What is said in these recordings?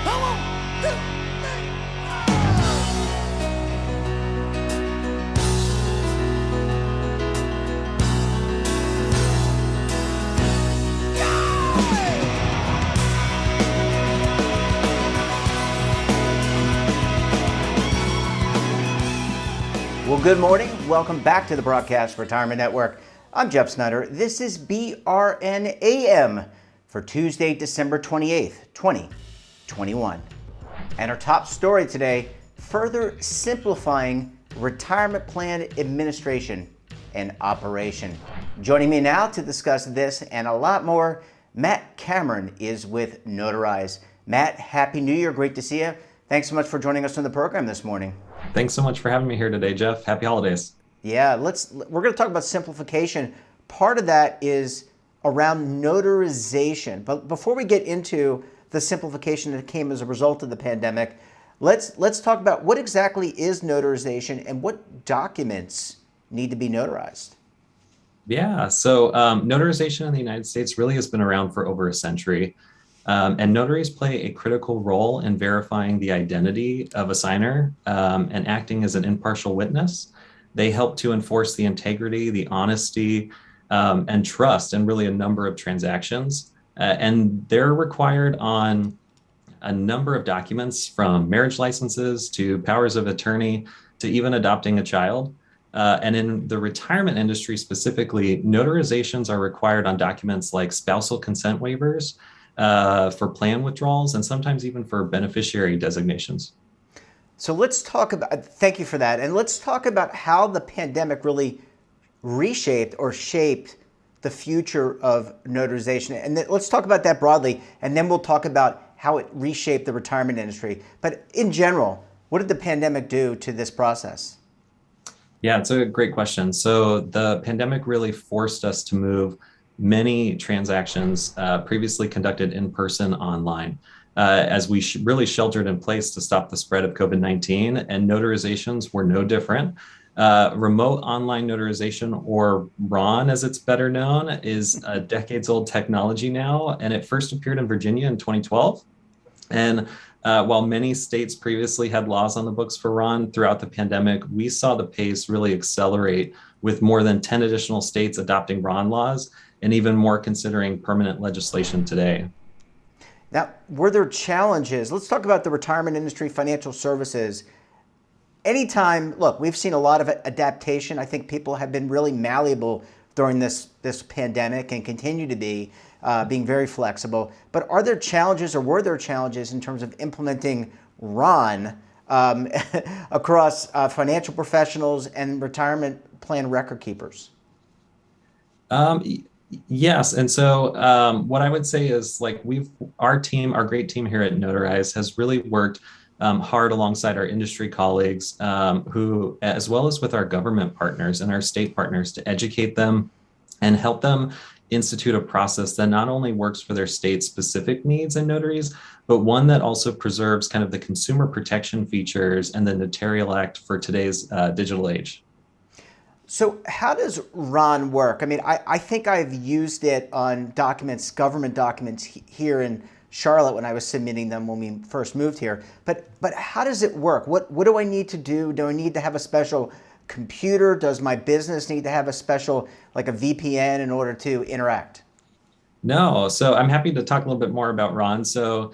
Come on, 2, 3. Well, good morning. Welcome back to the Broadcast Retirement Network. I'm Jeff Snyder. This is BRN AM for Tuesday, December 28th, 2021. And our top story today, further simplifying retirement plan administration and operation. Joining me now to discuss this and a lot more, Matt Cameron is with Notarize. Matt, Happy New Year. Great to see you. Thanks so much for joining us on the program this morning. Thanks so much for having me here today, Jeff. Happy holidays. Yeah, we're going to talk about simplification. Part of that is around notarization. But before we get into the simplification that came as a result of the pandemic, let's talk about what exactly is notarization and what documents need to be notarized. Yeah, so notarization in the United States really has been around for over a century. And notaries play a critical role in verifying the identity of a signer and acting as an impartial witness. They help to enforce the integrity, the honesty, and trust in really a number of transactions. And they're required on a number of documents, from marriage licenses to powers of attorney to even adopting a child. And in the retirement industry specifically, notarizations are required on documents like spousal consent waivers, for plan withdrawals, and sometimes even for beneficiary designations. So let's talk about, thank you for that. And let's talk about how the pandemic really reshaped or shaped the future of notarization. And let's talk about that broadly, and then we'll talk about how it reshaped the retirement industry. But in general, what did the pandemic do to this process? Yeah, it's a great question. So the pandemic really forced us to move many transactions previously conducted in person online, as we really sheltered in place to stop the spread of COVID-19, and notarizations were no different. Remote online notarization, or RON as it's better known, is a decades-old technology now, and it first appeared in Virginia in 2012. And while many states previously had laws on the books for RON, throughout the pandemic, we saw the pace really accelerate, with more than 10 additional states adopting RON laws, and even more considering permanent legislation today. Now, were there challenges? Let's talk about the retirement industry, financial services. Anytime, look, we've seen a lot of adaptation. I think people have been really malleable during this pandemic and continue to be, being very flexible. But are there challenges, or were there challenges in terms of implementing RON across financial professionals and retirement plan record keepers? Yes. And so what I would say is, like, our great team here at Notarize has really worked hard alongside our industry colleagues, who, as well as with our government partners and our state partners, to educate them and help them institute a process that not only works for their state specific needs and notaries, but one that also preserves kind of the consumer protection features and the Notarial Act for today's digital age. So how does RON work? I mean, I think I've used it on documents, government documents here in Charlotte when I was submitting them when we first moved here. But how does it work? What do I need to do? Do I need to have a special computer? Does my business need to have a special, like a VPN, in order to interact? No. So I'm happy to talk a little bit more about RON. So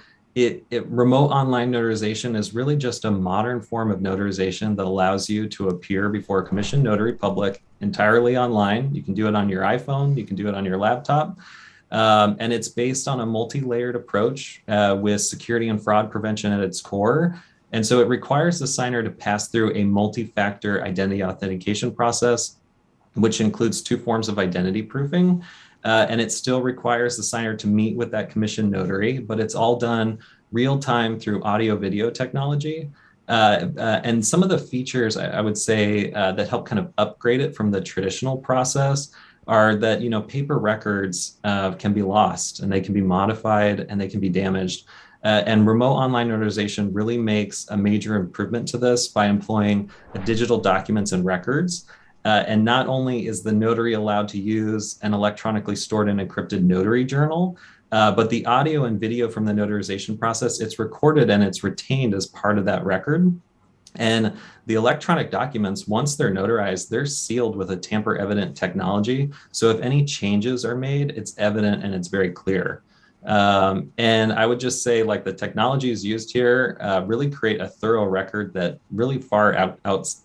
remote online notarization is really just a modern form of notarization that allows you to appear before a commissioned notary public entirely online. You can do it on your iPhone, you can do it on your laptop. And it's based on a multi-layered approach with security and fraud prevention at its core. And so it requires the signer to pass through a multi-factor identity authentication process, which includes 2 forms of identity proofing. And it still requires the signer to meet with that commissioned notary, but it's all done real time through audio video technology. And some of the features I would say that help kind of upgrade it from the traditional process are that, paper records can be lost, and they can be modified, and they can be damaged. And remote online notarization really makes a major improvement to this by employing digital documents and records. And not only is the notary allowed to use an electronically stored and encrypted notary journal, But the audio and video from the notarization process, it's recorded and it's retained as part of that record. And the electronic documents, once they're notarized, they're sealed with a tamper evident technology. So if any changes are made, it's evident and it's very clear. And I would just say, like, the technologies used here really create a thorough record that really far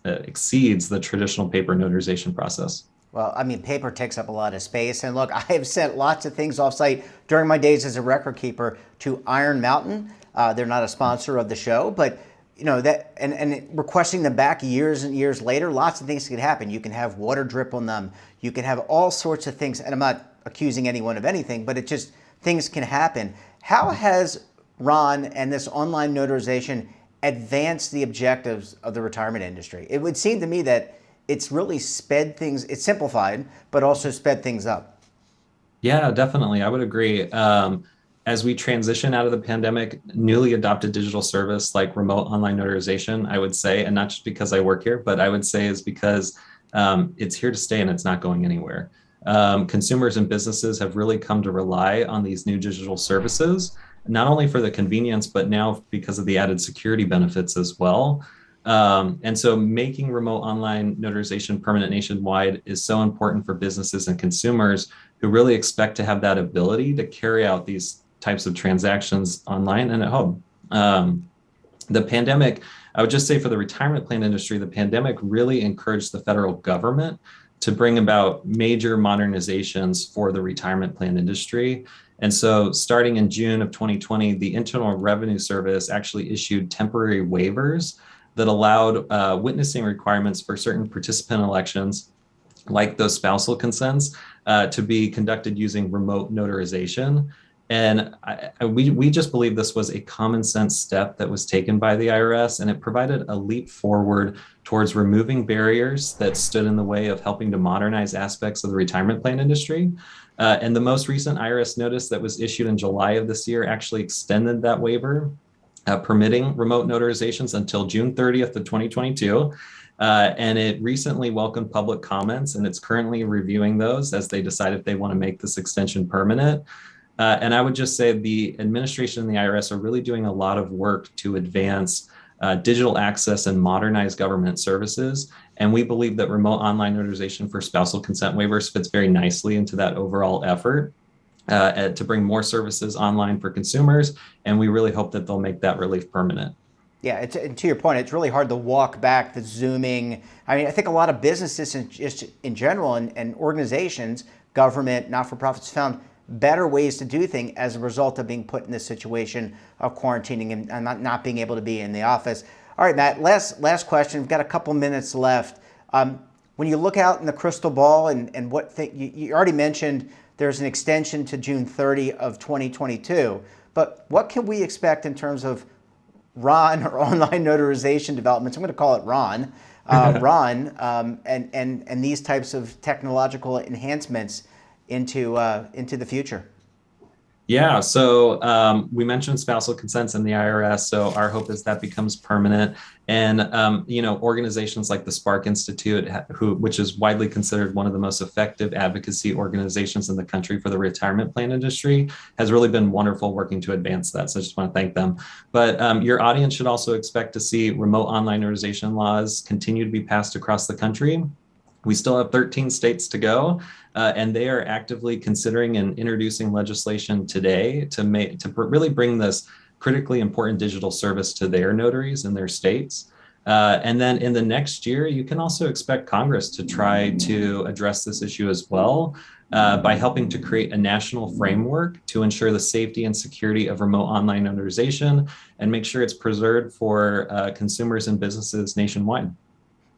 exceeds the traditional paper notarization process. Well, I mean, paper takes up a lot of space. And look, I have sent lots of things offsite during my days as a record keeper to Iron Mountain. They're not a sponsor of the show, but you know that, and requesting them back years and years later, lots of things can happen. You can have water drip on them. You can have all sorts of things. And I'm not accusing anyone of anything, but it just, things can happen. How has Ron and this online notarization advanced the objectives of the retirement industry? It would seem to me that it's really sped things, it's simplified, but also sped things up. Yeah, definitely. I would agree. As we transition out of the pandemic, newly adopted digital service like remote online notarization, I would say, and not just because I work here, but I would say is because it's here to stay and it's not going anywhere. Consumers and businesses have really come to rely on these new digital services, not only for the convenience, but now because of the added security benefits as well. And so making remote online notarization permanent nationwide is so important for businesses and consumers who really expect to have that ability to carry out these types of transactions online and at home. The pandemic, I would just say for the retirement plan industry, the pandemic really encouraged the federal government to bring about major modernizations for the retirement plan industry. And so starting in June of 2020, the Internal Revenue Service actually issued temporary waivers that allowed witnessing requirements for certain participant elections, like those spousal consents, to be conducted using remote notarization. And we just believe this was a common sense step that was taken by the IRS, and it provided a leap forward towards removing barriers that stood in the way of helping to modernize aspects of the retirement plan industry. And the most recent IRS notice that was issued in July of this year actually extended that waiver, permitting remote notarizations until June 30th of 2022. And it recently welcomed public comments, and it's currently reviewing those as they decide if they want to make this extension permanent. And I would just say the administration and the IRS are really doing a lot of work to advance digital access and modernize government services. And we believe that remote online notarization for spousal consent waivers fits very nicely into that overall effort to bring more services online for consumers. And we really hope that they'll make that relief permanent. Yeah, and to your point, it's really hard to walk back the Zooming. I mean, I think a lot of businesses in general and organizations, government, not-for-profits, found better ways to do things as a result of being put in this situation of quarantining and not being able to be in the office. All right, Matt, last question. We've got a couple minutes left. When you look out in the crystal ball and what you already mentioned, there's an extension to June 30 of 2022, but what can we expect in terms of RON, or online notarization developments? I'm going to call it RON, and these types of technological enhancements into the future. Yeah, so we mentioned spousal consents in the IRS, so our hope is that becomes permanent. And organizations like the Spark Institute, which is widely considered one of the most effective advocacy organizations in the country for the retirement plan industry, has really been wonderful working to advance that. So I just want to thank them. But your audience should also expect to see remote online notarization laws continue to be passed across the country. We still have 13 states to go, and they are actively considering and introducing legislation today to really bring this critically important digital service to their notaries in their states. And then in the next year, you can also expect Congress to try to address this issue as well by helping to create a national framework to ensure the safety and security of remote online notarization and make sure it's preserved for consumers and businesses nationwide.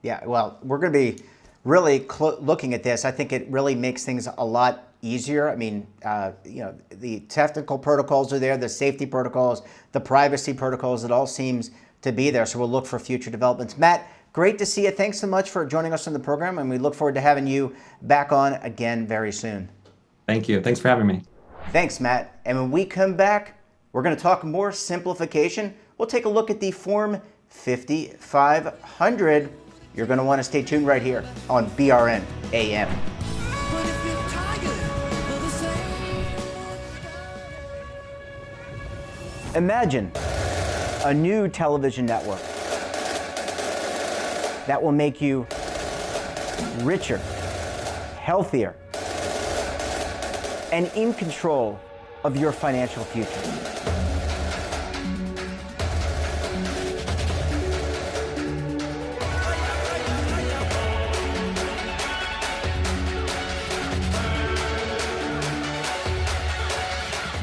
Yeah, well, we're going to be really looking at this. I think it really makes things a lot easier. I mean, the technical protocols are there, the safety protocols, the privacy protocols, it all seems to be there. So we'll look for future developments. Matt, great to see you. Thanks so much for joining us on the program, and we look forward to having you back on again very soon. Thank you. Thanks for having me. Thanks, Matt. And when we come back, we're going to talk more simplification. We'll take a look at the Form 5500. You're going to want to stay tuned right here on BRN AM. Imagine a new television network that will make you richer, healthier, and in control of your financial future.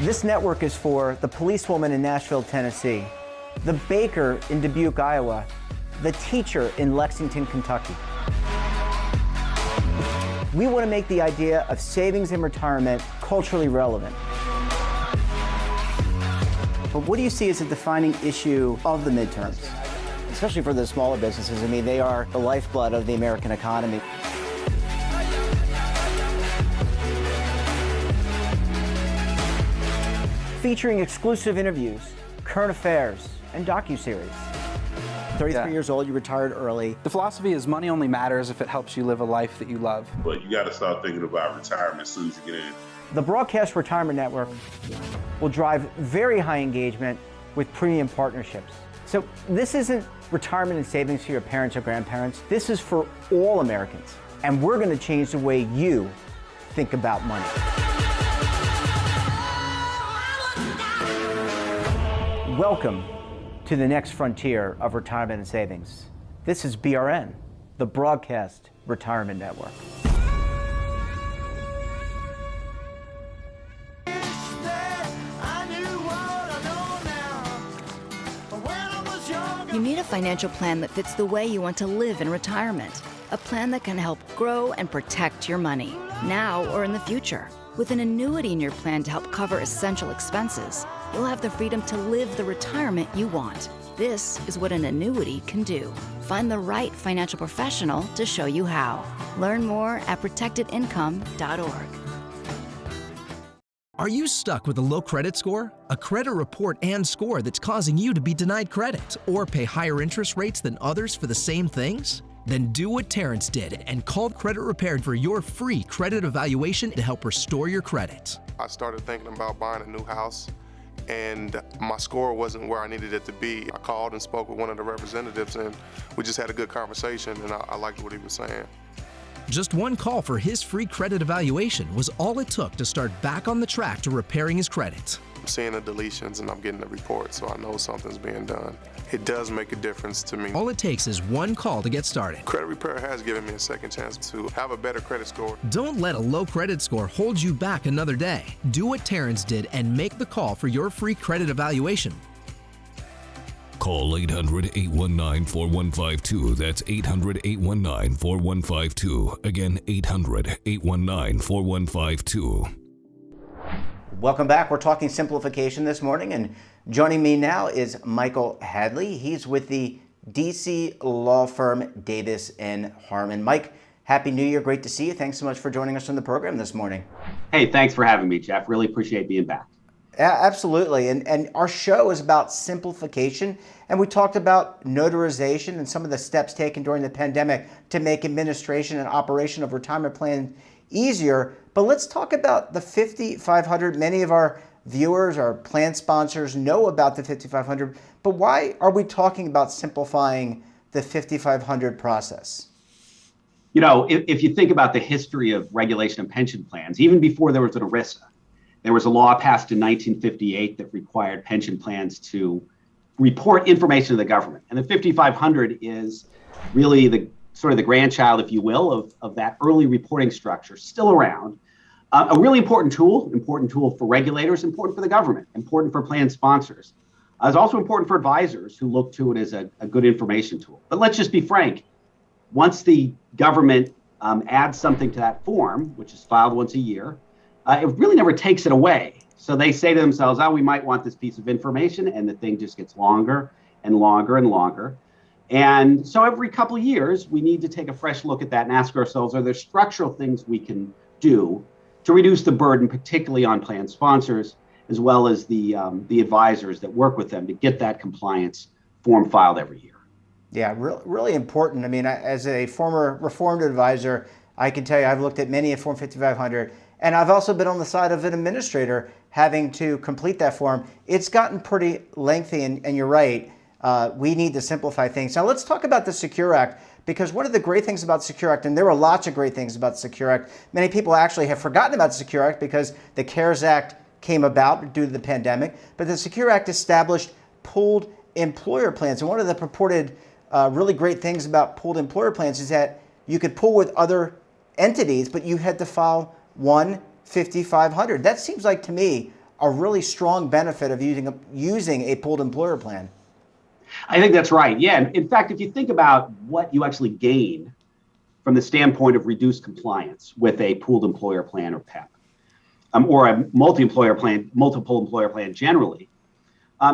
This network is for the policewoman in Nashville, Tennessee, the baker in Dubuque, Iowa, the teacher in Lexington, Kentucky. We want to make the idea of savings and retirement culturally relevant. But what do you see as a defining issue of the midterms? Especially for the smaller businesses. I mean, they are the lifeblood of the American economy. Featuring exclusive interviews, current affairs, and docuseries. 33 years old, you retired early. The philosophy is money only matters if it helps you live a life that you love. But you got to start thinking about retirement as soon as you get in. The Broadcast Retirement Network will drive very high engagement with premium partnerships. So this isn't retirement and savings for your parents or grandparents. This is for all Americans. And we're going to change the way you think about money. Welcome to the next frontier of retirement and savings. This is BRN, the Broadcast Retirement Network. You need a financial plan that fits the way you want to live in retirement. A plan that can help grow and protect your money, now or in the future. With an annuity in your plan to help cover essential expenses, you'll have the freedom to live the retirement you want. This is what an annuity can do. Find the right financial professional to show you how. Learn more at protectedincome.org. Are you stuck with a low credit score? A credit report and score that's causing you to be denied credit or pay higher interest rates than others for the same things? Then do what Terrence did and call Credit Repaired for your free credit evaluation to help restore your credit. I started thinking about buying a new house, and my score wasn't where I needed it to be. I called and spoke with one of the representatives, and we just had a good conversation, and I liked what he was saying. Just one call for his free credit evaluation was all it took to start back on the track to repairing his credit. I'm seeing the deletions and I'm getting the report, so I know something's being done. It does make a difference to me. All it takes is one call to get started. Credit Repair has given me a second chance to have a better credit score. Don't let a low credit score hold you back another day. Do what Terrence did and make the call for your free credit evaluation. Call 800-819-4152. That's 800-819-4152. Again, 800-819-4152. Welcome back. We're talking simplification this morning, and joining me now is Michael Hadley. He's with the DC law firm Davis and Harmon. Mike, Happy New Year. Great to see you. Thanks so much for joining us on the program this morning. Hey, thanks for having me, Jeff. Really appreciate being back. Absolutely. And our show is about simplification. And we talked about notarization and some of the steps taken during the pandemic to make administration and operation of retirement plans easier. But let's talk about the 5,500. Many of our viewers, our plan sponsors know about the 5,500. But why are we talking about simplifying the 5,500 process? You know, if you think about the history of regulation of pension plans, even before there was an ERISA, there was a law passed in 1958 that required pension plans to report information to the government. And the 5,500 is really the sort of the grandchild, if you will, of that early reporting structure, still around. A really important tool for regulators, important for the government, important for plan sponsors. It's also important for advisors who look to it as a good information tool. But let's just be frank. Once the government adds something to that form, which is filed once a year, it really never takes it away. So they say to themselves, oh, we might want this piece of information, and the thing just gets longer and longer and longer. And so every couple of years, we need to take a fresh look at that and ask ourselves, are there structural things we can do to reduce the burden, particularly on plan sponsors, as well as the advisors that work with them to get that compliance form filed every year? Yeah, really important. I mean, as a former reformed advisor, I can tell you I've looked at many a Form 5500, and I've also been on the side of an administrator having to complete that form, it's gotten pretty lengthy, and you're right. We need to simplify things. Now let's talk about the Secure Act, because one of the great things about the Secure Act, and there are lots of great things about the Secure Act, many people actually have forgotten about the Secure Act because the CARES Act came about due to the pandemic, but the Secure Act established pooled employer plans. And one of the purported really great things about pooled employer plans is that you could pool with other entities, but you had to file one 5,500. That seems like, to me, a really strong benefit of using a pooled employer plan. I think that's right. Yeah. In fact, if you think about what you actually gain from the standpoint of reduced compliance with a pooled employer plan or PEP, or a multiple employer plan generally,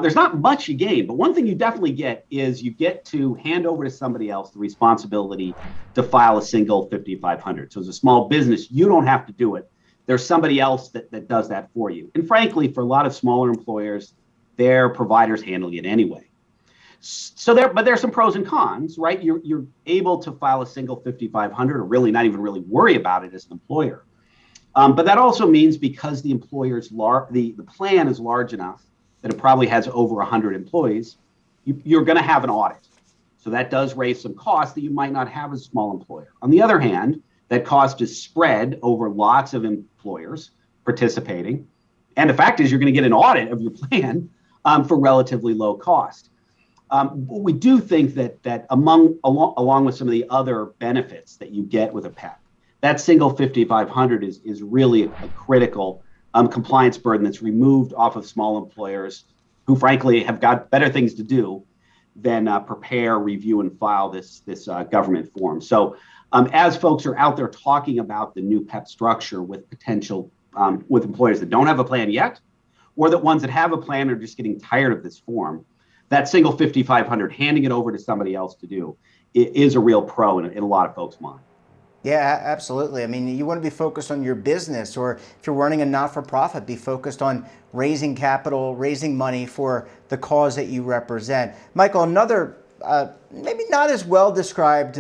there's not much you gain. But one thing you definitely get is you get to hand over to somebody else the responsibility to file a single 5,500. So as a small business, you don't have to do it. There's somebody else that does that for you. And frankly, for a lot of smaller employers, their providers handling it anyway. But there's some pros and cons, right? You're able to file a single 5,500 or really not even really worry about it as an employer. But that also means because the employer's the plan is large enough that it probably has over 100 employees, you're going to have an audit. So that does raise some costs that you might not have as a small employer. On the other hand, that cost is spread over lots of employers participating. And the fact is you're going to get an audit of your plan for relatively low cost. We do think that along with some of the other benefits that you get with a PEP, that single 5,500 is really a critical compliance burden that's removed off of small employers who, frankly, have got better things to do than prepare, review, and file this government form. So as folks are out there talking about the new PEP structure with potential with employers that don't have a plan yet, or that ones that have a plan are just getting tired of this form, that single 5,500, handing it over to somebody else to do, is a real pro in a lot of folks' mind. Yeah, absolutely. I mean, you want to be focused on your business, or if you're running a not-for-profit, be focused on raising capital, raising money for the cause that you represent. Michael, another maybe not as well described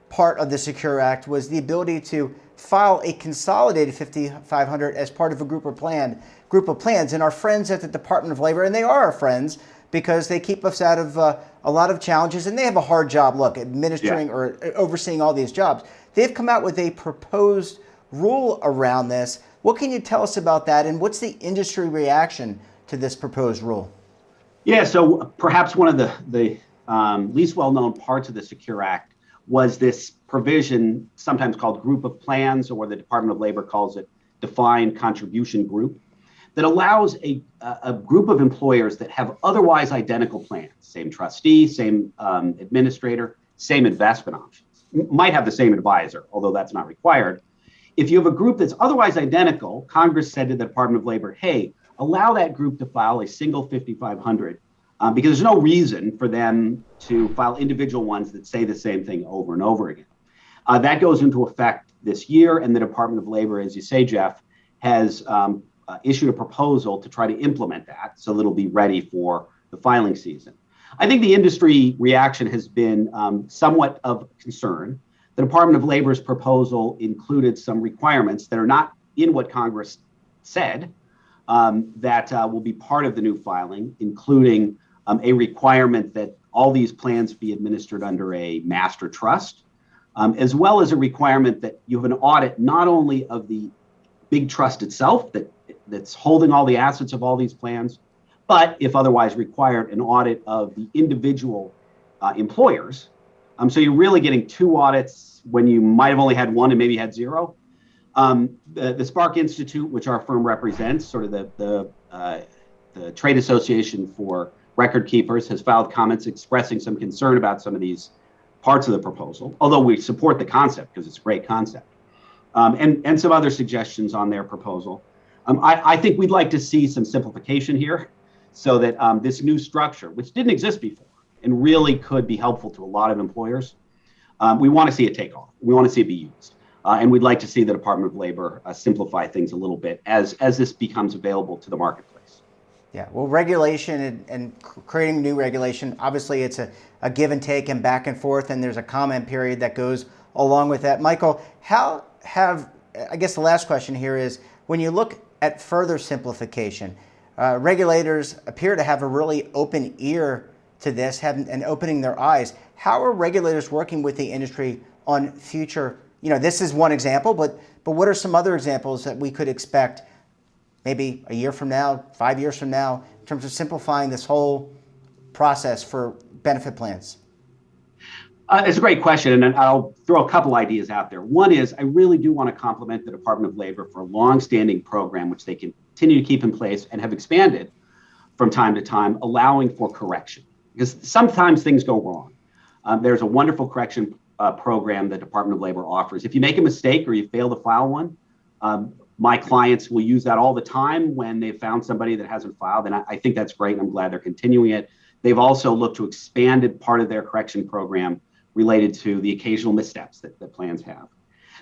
part of the Secure Act was the ability to file a consolidated 5,500 as part of a group of plans. And our friends at the Department of Labor, and they are our friends, because they keep us out of a lot of challenges, and they have a hard job, administering or overseeing all these jobs. They've come out with a proposed rule around this. What can you tell us about that, and what's the industry reaction to this proposed rule? Yeah, so perhaps one of the least well-known parts of the Secure Act was this provision, sometimes called group of plans, or the Department of Labor calls it defined contribution group, that allows a group of employers that have otherwise identical plans, same trustee, same administrator, same investment options, might have the same advisor, although that's not required. If you have a group that's otherwise identical, Congress said to the Department of Labor, hey, allow that group to file a single 5,500 because there's no reason for them to file individual ones that say the same thing over and over again. That goes into effect this year, and the Department of Labor, as you say, Jeff, has issued a proposal to try to implement that so that it'll be ready for the filing season. I think the industry reaction has been somewhat of concern. The Department of Labor's proposal included some requirements that are not in what Congress said that will be part of the new filing, including a requirement that all these plans be administered under a master trust, as well as a requirement that you have an audit not only of the big trust itself that's holding all the assets of all these plans, but if otherwise required, an audit of the individual employers. So you're really getting two audits when you might have only had one and maybe had zero. The Spark Institute, which our firm represents, sort of the trade association for record keepers, has filed comments expressing some concern about some of these parts of the proposal, although we support the concept because it's a great concept, and some other suggestions on their proposal. I think we'd like to see some simplification here so that this new structure, which didn't exist before and really could be helpful to a lot of employers, we want to see it take off. We want to see it be used. And we'd like to see the Department of Labor simplify things a little bit as this becomes available to the marketplace. Yeah, well, regulation and creating new regulation, obviously it's a give and take and back and forth, and there's a comment period that goes along with that. Michael, I guess the last question here is, when you look at further simplification. Regulators appear to have a really open ear to this and opening their eyes. How are regulators working with the industry on future? This is one example, but what are some other examples that we could expect maybe a year from now, 5 years from now, in terms of simplifying this whole process for benefit plans? It's a great question, and I'll throw a couple ideas out there. One is I really do want to compliment the Department of Labor for a long-standing program which they continue to keep in place and have expanded from time to time, allowing for correction. Because sometimes things go wrong. There's a wonderful correction program the Department of Labor offers. If you make a mistake or you fail to file one, my clients will use that all the time when they've found somebody that hasn't filed, and I think that's great, and I'm glad they're continuing it. They've also looked to expand part of their correction program related to the occasional missteps that plans have.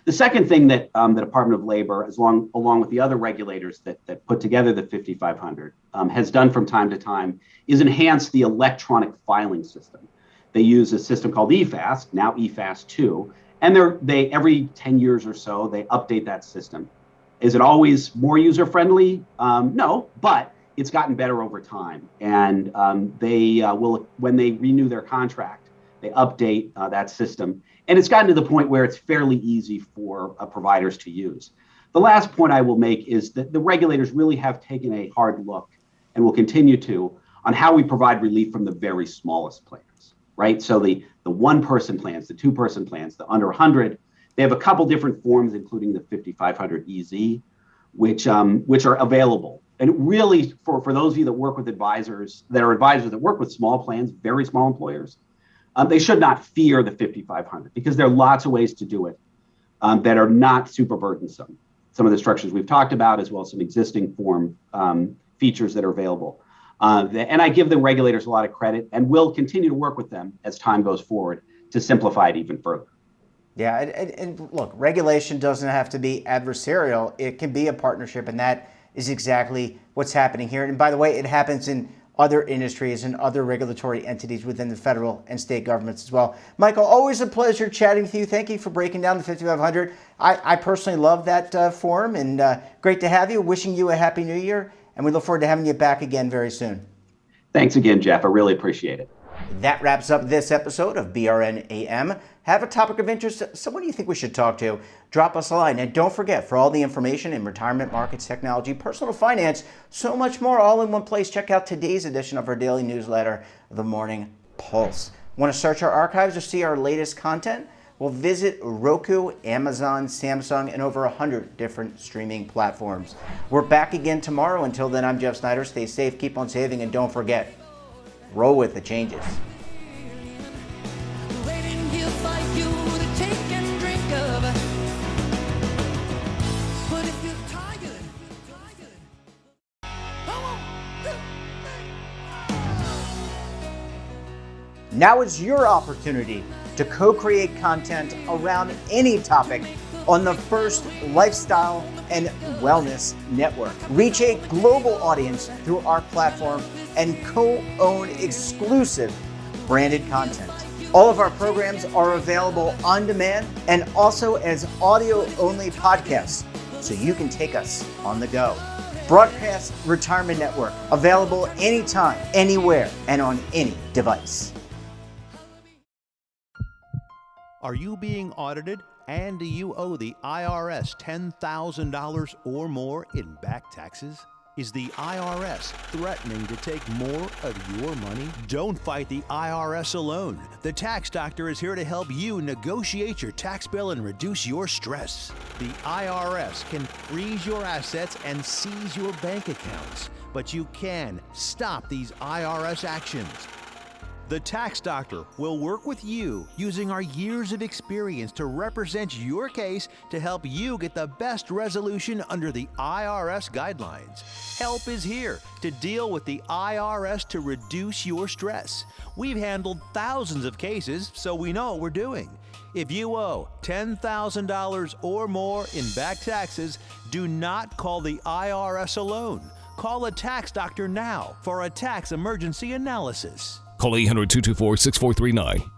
The second thing that the Department of Labor, along with the other regulators that put together the 5500, has done from time to time is enhance the electronic filing system. They use a system called eFast, now eFast 2, and they every 10 years or so, they update that system. Is it always more user-friendly? No, but it's gotten better over time. And they will, when they renew their contract, they update that system. And it's gotten to the point where it's fairly easy for providers to use. The last point I will make is that the regulators really have taken a hard look and will continue to on how we provide relief from the very smallest plans, right? So the one-person plans, the two-person plans, the under 100, they have a couple different forms, including the 5500 EZ, which are available. And really, for those of you that work with advisors that work with small plans, very small employers, they should not fear the 5500 because there are lots of ways to do it that are not super burdensome. Some of the structures we've talked about, as well as some existing form features that are available. And I give the regulators a lot of credit and will continue to work with them as time goes forward to simplify it even further. Yeah, and look, regulation doesn't have to be adversarial. It can be a partnership, and that is exactly what's happening here. And by the way, it happens in other industries and other regulatory entities within the federal and state governments as well. Michael, always a pleasure chatting with you. Thank you for breaking down the 5500. I personally love that forum, and great to have you. Wishing you a happy new year, and we look forward to having you back again very soon. Thanks again, Jeff. I really appreciate it. That wraps up this episode of BRN AM. Have a topic of interest, someone you think we should talk to, drop us a line. And don't forget, for all the information in retirement, markets, technology, personal finance, so much more all in one place, check out today's edition of our daily newsletter, The Morning Pulse. Want to search our archives or see our latest content? Well, visit Roku, Amazon, Samsung, and over 100 different streaming platforms. We're back again tomorrow. Until then, I'm Jeff Snyder. Stay safe, keep on saving, and don't forget, roll with the changes. Now is your opportunity to co-create content around any topic on the first lifestyle and wellness network. Reach a global audience through our platform and co-own exclusive branded content. All of our programs are available on demand and also as audio-only podcasts, so you can take us on the go. Broadcast Retirement Network, available anytime, anywhere, and on any device. Are you being audited and do you owe the IRS $10,000 or more in back taxes? Is the IRS threatening to take more of your money? Don't fight the IRS alone. The Tax Doctor is here to help you negotiate your tax bill and reduce your stress. The IRS can freeze your assets and seize your bank accounts, but you can stop these IRS actions. The Tax Doctor will work with you using our years of experience to represent your case to help you get the best resolution under the IRS guidelines. Help is here to deal with the IRS to reduce your stress. We've handled thousands of cases, so we know what we're doing. If you owe $10,000 or more in back taxes, do not call the IRS alone. Call a Tax Doctor now for a tax emergency analysis. Call 800-224-6439.